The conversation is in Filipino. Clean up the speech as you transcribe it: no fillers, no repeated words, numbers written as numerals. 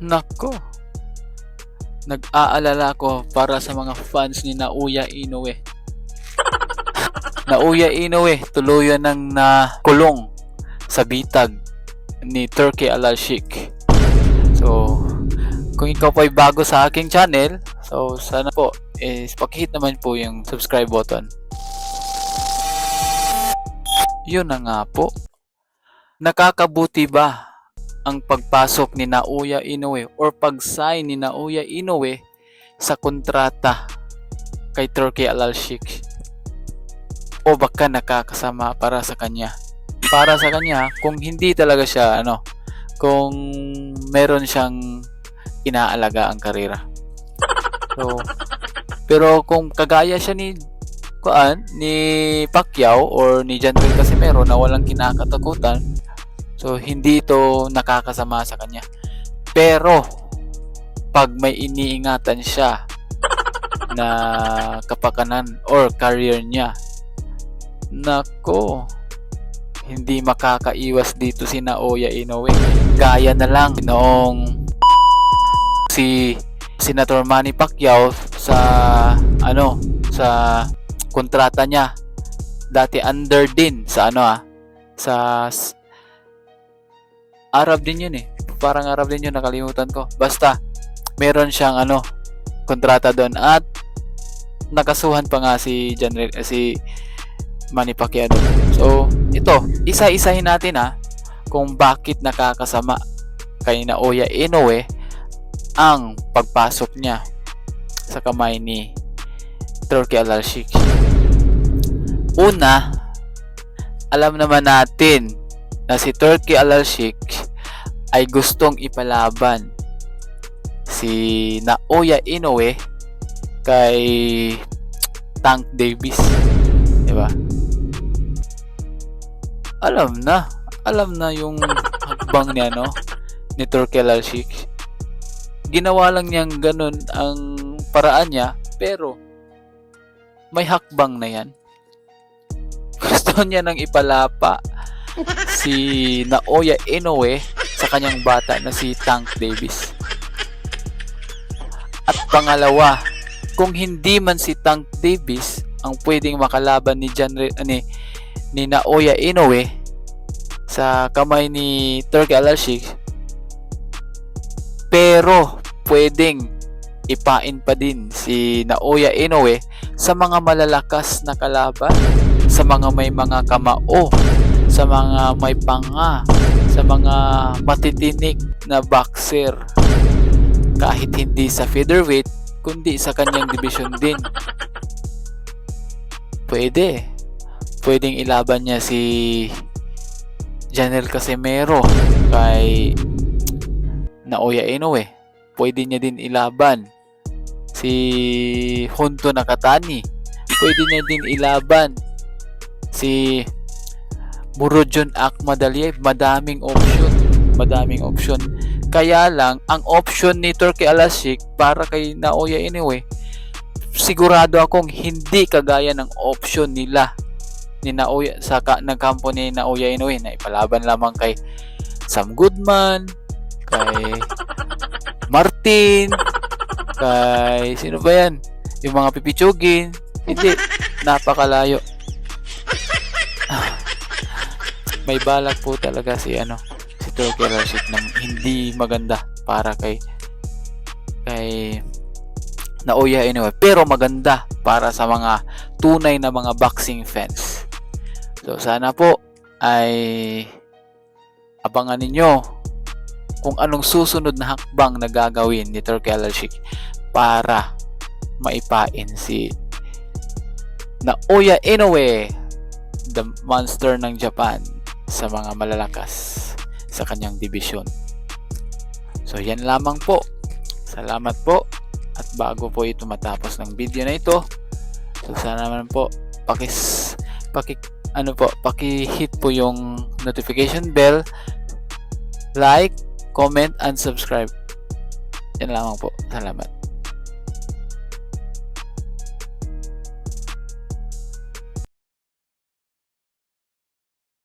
Nako, nag-aalala ko para sa mga fans ni Naoya Inoue. Naoya Inoue tuluyan ng nakulong sa bitag ni Turki Al-Sheikh. So, kung ikaw po ay bago sa aking channel, so sana po is pakihit naman po yung subscribe button. Yun na nga po. Nakakabuti ba ang pagpasok ni Naoya Inoue or pag-sign ni Naoya Inoue sa kontrata kay Turki Al-Sheikh? O baka nakakasama para sa kanya? Para sa kanya, kung hindi talaga siya kung meron siyang inaalaga ang karera. So, pero kung kagaya siya ni Pacquiao or ni Janril Casimero na walang kinakatakutan, so hindi ito nakakasama sa kanya. Pero pag may iniingatan siya na kapakanan or career niya, nako, hindi makakaiwas dito si Naoya Inoue. Gaya na lang noong si Senator Manny Pacquiao sa sa kontrata niya dati under din sa sa Arab din yun parang Arab din yun, nakalimutan ko. Basta meron siyang kontrata doon at nakasuhan pa nga si Manny Pacquiao. So ito, isa-isahin natin kung bakit nakakasama kay Naoya Inoue ang pagpasok niya sa kamay ni Turki Al-Sheikh. Una, alam naman natin na si Turki Al-Sheikh ay gustong ipalaban si Naoya Inoue kay Tank Davis, di ba? Alam na yung hakbang niya ni Turki Al-Sheikh. Ginawa lang niyang ganun ang paraan niya, pero may hakbang na yan. Gusto niya nang ipalapa si Naoya Inoue sa kanyang bata na si Tank Davis. At pangalawa, kung hindi man si Tank Davis ang pwedeng makalaban ni Naoya Inoue sa kamay ni Turki Al-Sheikh, pero pwedeng ipain pa din si Naoya Inoue sa mga malalakas na kalaban, sa mga may mga kamao, sa mga may panga, sa mga matitinik na boxer, kahit hindi sa featherweight kundi sa kanyang division din. Pwedeng ilaban niya si Janril Casimero kay Naoya Inoue. Pwede niya din ilaban si Junto Nakatani. Pwede niya din ilaban si Murodjon Akhmadaliev. Madaming option. Kaya lang ang option ni Turki Al-Sheikh para kay Naoya Inoue, sigurado akong hindi kagaya ng option nila ni Naoya ng kampo ni Naoya Inoue na ipalaban lamang kay Sam Goodman, kay Martin, kay sino ba yan? Yung mga pipitsugin. Hindi, napakalayo. May balak po talaga si Turki Al-Sheikh ng hindi maganda para kay Naoya Inoue, pero maganda para sa mga tunay na mga boxing fans. So sana po ay abangan ninyo kung anong susunod na hakbang na gagawin ni Turki Al-Sheikh para maipain si Naoya Inoue, the monster ng Japan, sa mga malalakas sa kanyang division. So yan lamang po. Salamat po. At bago po ito matapos ng video na ito, so sana naman po paki-hit po yung notification bell, like, comment, and subscribe. Yan lamang po. Salamat.